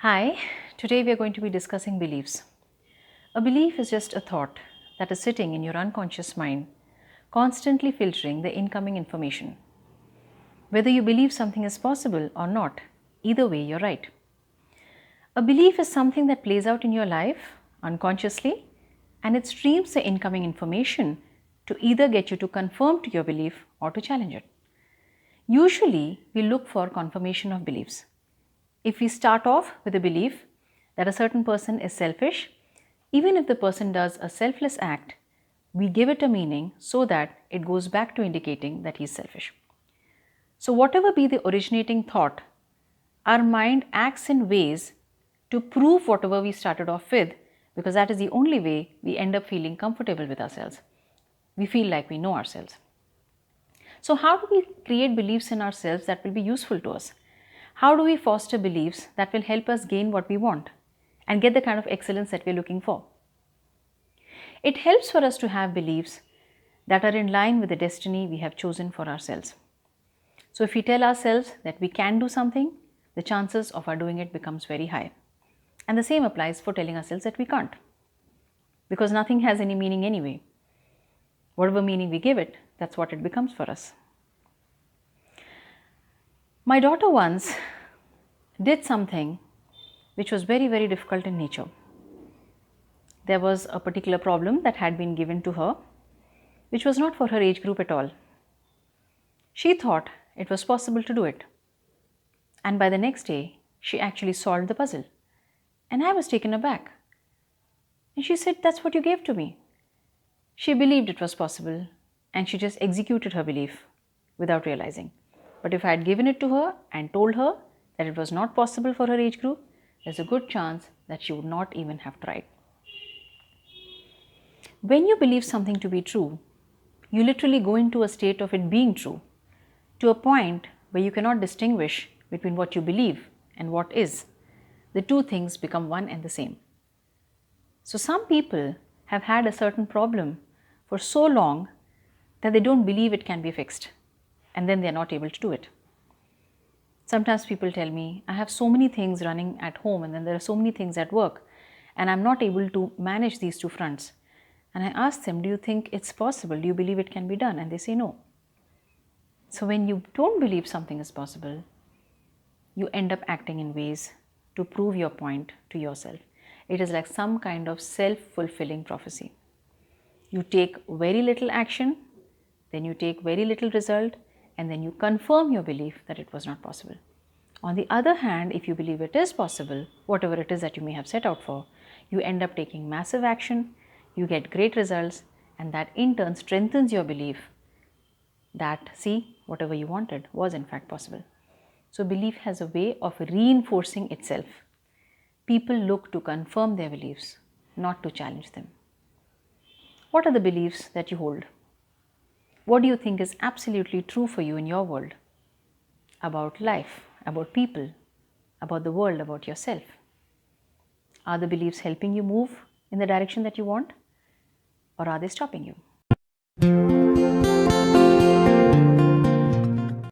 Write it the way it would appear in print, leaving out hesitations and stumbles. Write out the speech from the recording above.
Hi, today we are going to be discussing beliefs. A belief is just a thought that is sitting in your unconscious mind, constantly filtering the incoming information. Whether you believe something is possible or not, either way, you're right. A belief is something that plays out in your life unconsciously and it streams the incoming information to either get you to confirm to your belief or to challenge it. Usually, we look for confirmation of beliefs. If we start off with a belief that a certain person is selfish, even if the person does a selfless act, we give it a meaning so that it goes back to indicating that he is selfish. So, whatever be the originating thought, our mind acts in ways to prove whatever we started off with, because that is the only way we end up feeling comfortable with ourselves. We feel like we know ourselves. So, how do we create beliefs in ourselves that will be useful to us? How do we foster beliefs that will help us gain what we want and get the kind of excellence that we're looking for? It helps for us to have beliefs that are in line with the destiny we have chosen for ourselves. So, if we tell ourselves that we can do something, the chances of our doing it becomes very high. And the same applies for telling ourselves that we can't, because nothing has any meaning anyway. Whatever meaning we give it, that's what it becomes for us. My daughter once did something which was very, very difficult in nature. There was a particular problem that had been given to her, which was not for her age group at all. She thought it was possible to do it. And by the next day, she actually solved the puzzle. And I was taken aback. And she said, "That's what you gave to me." She believed it was possible and she just executed her belief without realizing. But if I had given it to her and told her that it was not possible for her age group, there's a good chance that she would not even have tried. When you believe something to be true, you literally go into a state of it being true, to a point where you cannot distinguish between what you believe and what is. The two things become one and the same. So some people have had a certain problem for so long that they don't believe it can be fixed, and then they are not able to do it. Sometimes people tell me, I have so many things running at home and then there are so many things at work, and I'm not able to manage these two fronts. And I ask them, do you think it's possible? Do you believe it can be done? And they say no. So when you don't believe something is possible, you end up acting in ways to prove your point to yourself. It is like some kind of self-fulfilling prophecy. You take very little action, then you take very little result, and then you confirm your belief that it was not possible. On the other hand, if you believe it is possible, whatever it is that you may have set out for, you end up taking massive action, you get great results, and that in turn strengthens your belief that, see, whatever you wanted was in fact possible. So belief has a way of reinforcing itself. People look to confirm their beliefs, not to challenge them. What are the beliefs that you hold? What do you think is absolutely true for you in your world? About life, about people, about the world, about yourself? Are the beliefs helping you move in the direction that you want, or are they stopping you?